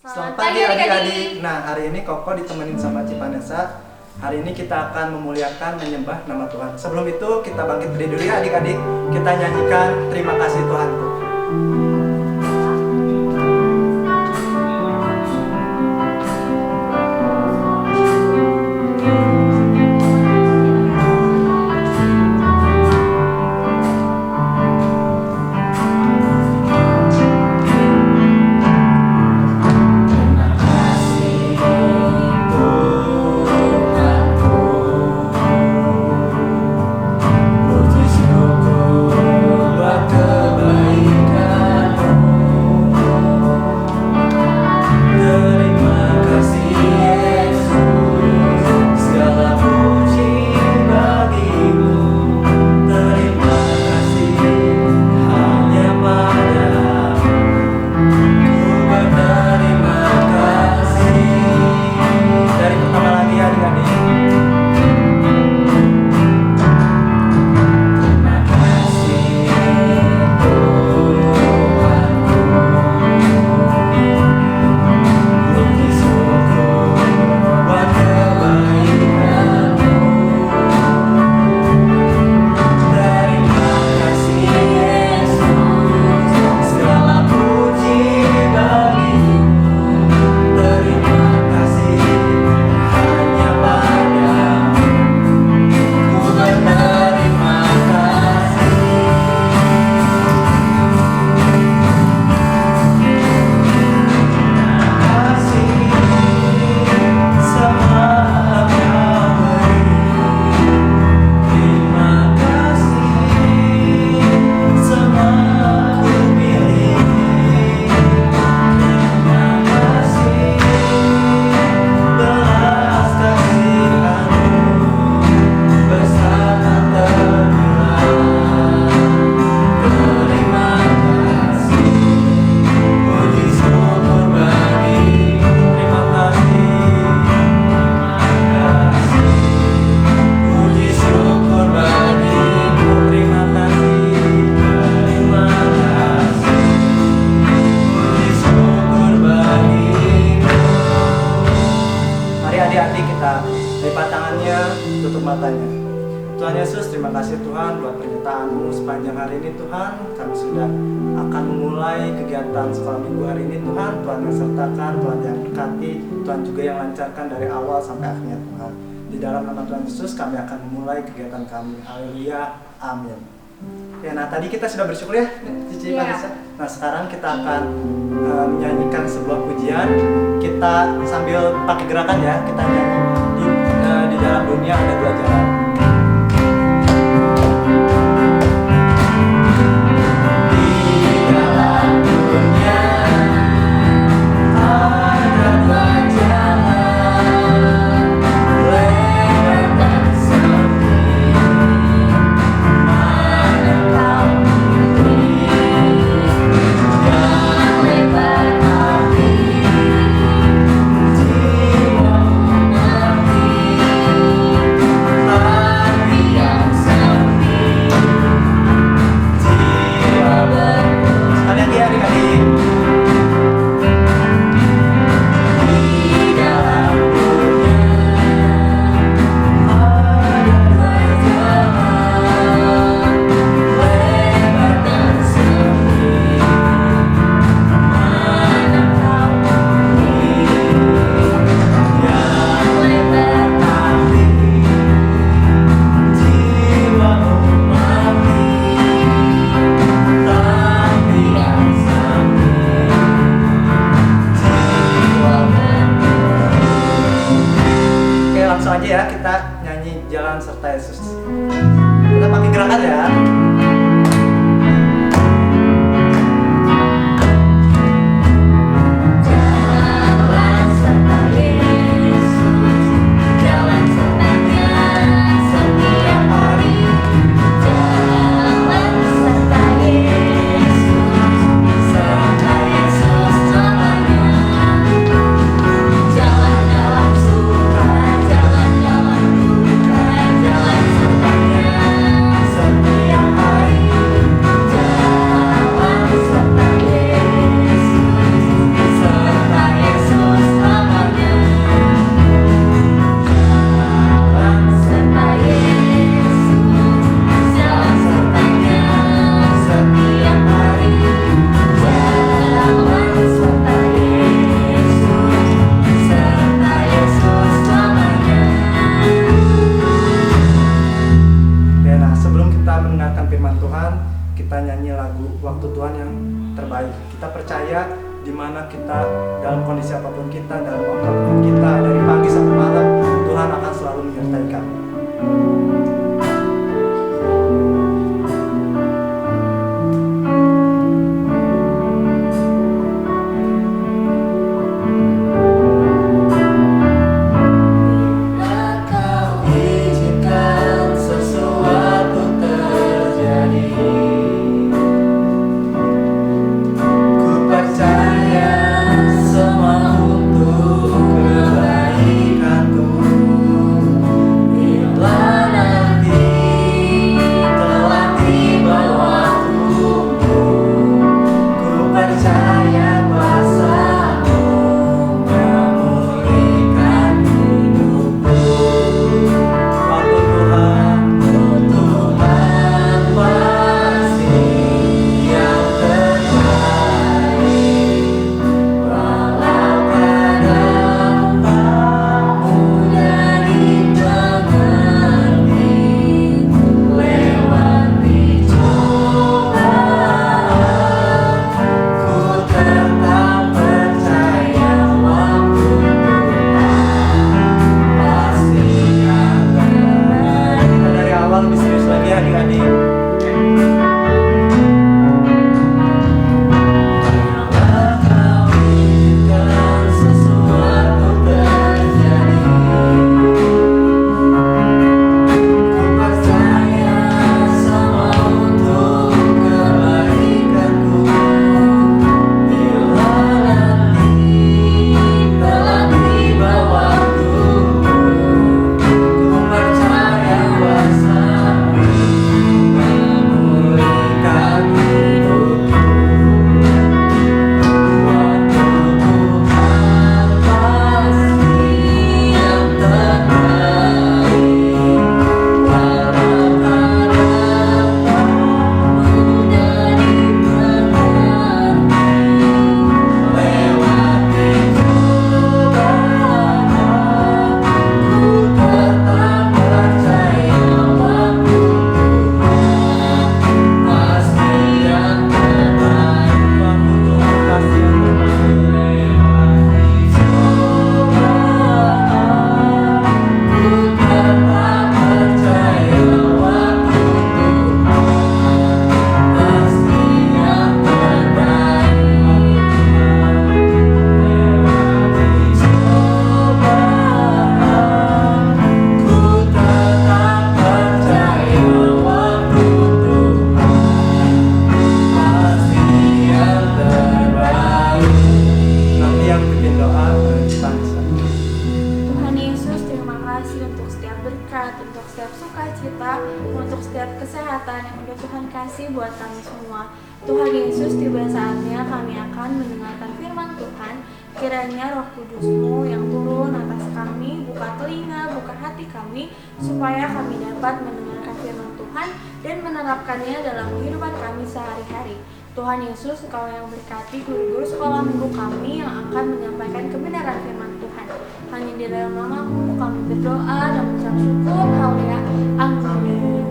Selamat pagi adik-adik. Nah, hari ini Koko ditemenin sama Cipanesa. Hari ini kita akan memuliakan, menyembah nama Tuhan. Sebelum itu kita bangkit berdiri dulu ya adik-adik. Kita nyanyikan terima kasih Tuhanku. Lipat tangannya, tutup matanya. Tuhan Yesus, terima kasih Tuhan buat penyertaan-Mu sepanjang hari ini Tuhan. Kami sudah akan memulai kegiatan sekolah minggu hari ini Tuhan. Tuhan yang sertakan, Tuhan yang berkati, Tuhan juga yang lancarkan dari awal sampai akhirnya Tuhan. Di dalam nama Tuhan Yesus kami akan memulai kegiatan kami. Haleluya, amin. Ya, nah tadi kita sudah bersyukur ya, Cici Vanessa. Nah sekarang kita akan menyanyikan sebuah pujian. Kita sambil pakai gerakan ya, kita nyanyi di dalam dunia ada dua jalan. Langsung aja ya, kita nyanyi Jalan Serta Yesus. Kita pakai gerakan ya. Jalan percaya dimana kita dalam kondisi apapun kita, dalam apapun kita, dari pagi sampai malam, Tuhan akan selalu menyertai kami. untuk setiap kesehatan yang udah Tuhan kasih buat kami semua. Tuhan Yesus, tiba saatnya kami akan mendengarkan firman Tuhan. Kiranya Roh Kudus-Mu yang turun atas kami, buka telinga, buka hati kami, supaya kami dapat mendengarkan firman Tuhan dan menerapkannya dalam kehidupan kami sehari-hari. Tuhan Yesus, Engkau yang berkati guru-guru sekolah minggu kami yang akan menyampaikan kebenaran firman Tuhan. Hanya di dalam nama-Mu kami berdoa dan mengucap syukur. Haleluya. Amin.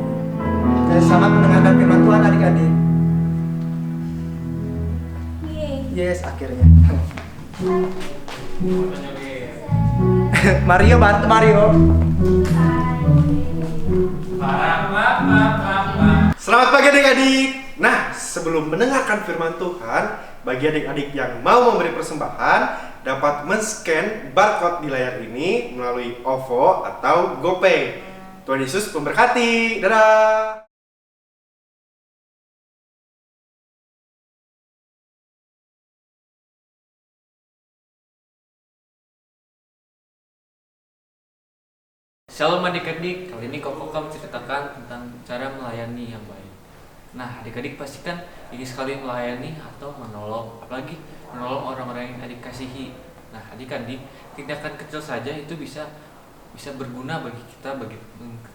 Oke, selamat mendengarkan firman Tuhan adik-adik. Yes, akhirnya. Mario, bantu Mario. Selamat pagi adik-adik. Nah, sebelum mendengarkan firman Tuhan, bagi adik-adik yang mau memberi persembahan, dapat men-scan barcode di layar ini melalui OVO atau GoPay. Tuhan Yesus memberkati. Dadah. Shalom adik-adik, kali ini Koko akan menceritakan tentang cara melayani yang baik. Nah, adik-adik pastikan ingin sekali melayani atau menolong, apalagi menolong orang-orang yang adik kasihi. Nah, adik-adik, tindakan kecil saja itu bisa berguna bagi kita, bagi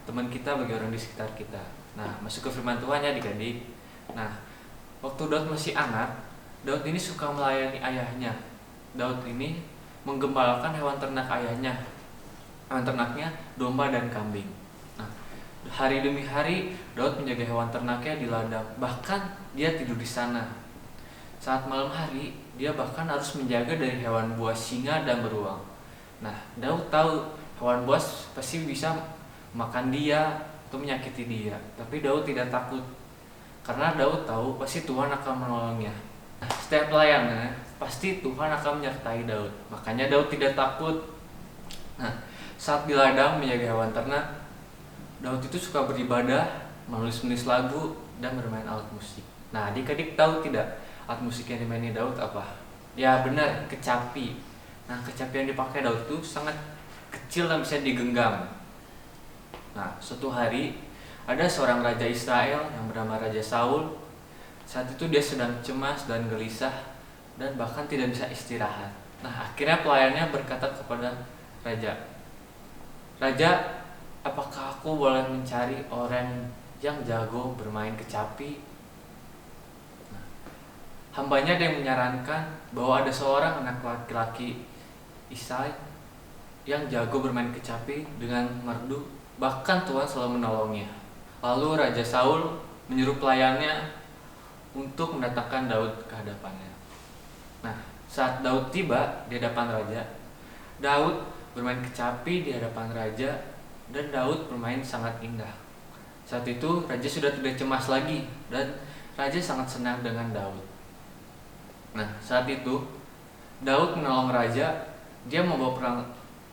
teman kita, bagi orang di sekitar kita. Nah, masuk ke firman Tuhan ya adik-adik. Nah, waktu Daud masih anak, Daud ini suka melayani ayahnya. Daud ini menggembalakan hewan ternak ayahnya. Hewan ternaknya domba dan kambing. Nah, hari demi hari Daud menjaga hewan ternaknya di ladang. Bahkan dia tidur di sana. Saat malam hari dia bahkan harus menjaga dari hewan buas, singa, dan beruang. Nah, Daud tahu hewan buas pasti bisa makan dia atau menyakiti dia, tapi Daud tidak takut karena Daud tahu pasti Tuhan akan menolongnya. Nah, setiap pelayannya pasti Tuhan akan menyertai Daud, makanya Daud tidak takut. Nah, saat di ladang menjaga hewan ternak, Daud itu suka beribadah, menulis lagu, dan bermain alat musik. Nah, adik-adik tahu tidak alat musik yang dimaini Daud apa? Ya benar, kecapi. Nah, kecapi yang dipakai Daud itu sangat kecil dan bisa digenggam. Nah, suatu hari ada seorang raja Israel yang bernama Raja Saul. Saat itu dia sedang cemas dan gelisah dan bahkan tidak bisa istirahat. Nah, akhirnya pelayannya berkata kepada raja, "Raja, apakah aku boleh mencari orang yang jago bermain kecapi?" Nah, hambanya ada yang menyarankan bahwa ada seorang anak laki-laki Isai yang jago bermain kecapi dengan merdu, bahkan Tuhan selalu menolongnya. Lalu Raja Saul menyuruh pelayannya untuk mendatangkan Daud ke hadapannya. Nah, saat Daud tiba di hadapan raja, Daud bermain kecapi di hadapan raja dan Daud bermain sangat indah. Saat itu raja sudah tidak cemas lagi dan raja sangat senang dengan Daud. Nah, saat itu Daud menolong raja. Dia membawa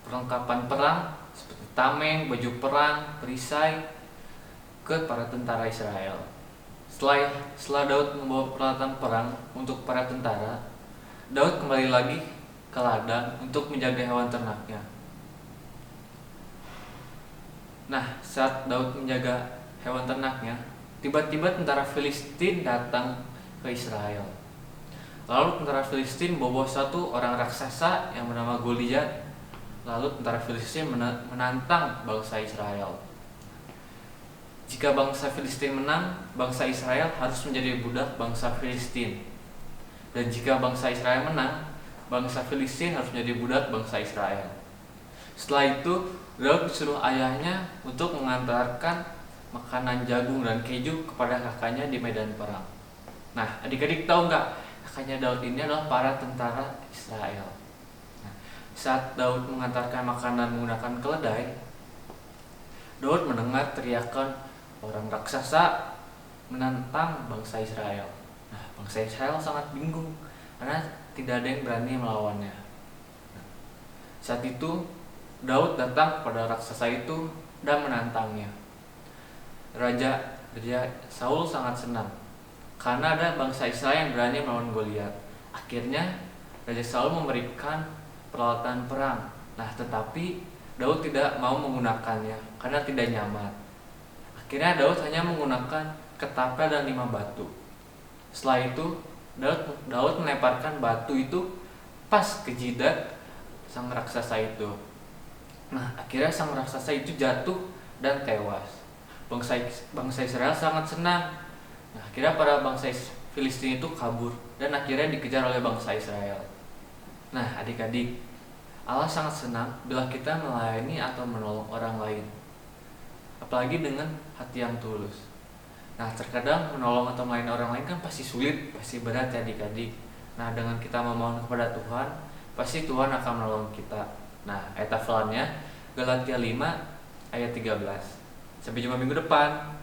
perlengkapan perang seperti tameng, baju perang, perisai ke para tentara Israel. Setelah Daud membawa peralatan perang untuk para tentara, Daud kembali lagi ke ladang untuk menjaga hewan ternaknya. Nah, saat Daud menjaga hewan ternaknya, tiba-tiba tentara Filistin datang ke Israel. Lalu tentara Filistin membawa satu orang raksasa yang bernama Goliat. Lalu tentara Filistin menantang bangsa Israel. Jika bangsa Filistin menang, bangsa Israel harus menjadi budak bangsa Filistin. Dan jika bangsa Israel menang, bangsa Filistin harus menjadi budak bangsa Israel. Setelah itu, Daud disuruh ayahnya untuk mengantarkan makanan jagung dan keju kepada kakaknya di medan perang. Nah, adik-adik tahu nggak, kakaknya Daud ini adalah para tentara Israel. Nah, saat Daud mengantarkan makanan menggunakan keledai, Daud mendengar teriakan orang raksasa menantang bangsa Israel. Nah, bangsa Israel sangat bingung karena tidak ada yang berani melawannya. Nah, saat itu Daud datang kepada raksasa itu dan menantangnya. Raja Saul sangat senang karena ada bangsa Israel yang berani melawan Goliat. Akhirnya Raja Saul memberikan peralatan perang. Nah, tetapi Daud tidak mau menggunakannya karena tidak nyaman. Akhirnya Daud hanya menggunakan ketapel dan 5 batu. Setelah itu Daud melemparkan batu itu pas ke jidat sang raksasa itu. Nah, akhirnya sang raksasa itu jatuh dan tewas. Bangsa Israel sangat senang. Nah, akhirnya para bangsa Filistin itu kabur dan akhirnya dikejar oleh bangsa Israel. Nah, adik-adik, Allah sangat senang bila kita melayani atau menolong orang lain, apalagi dengan hati yang tulus. Nah, terkadang menolong atau melayani orang lain kan pasti sulit, pasti berat ya adik-adik. Nah, dengan kita memohon kepada Tuhan, pasti Tuhan akan menolong kita. Nah, ayat hafalannya Galatia 5 ayat 13. Sampai jumpa minggu depan.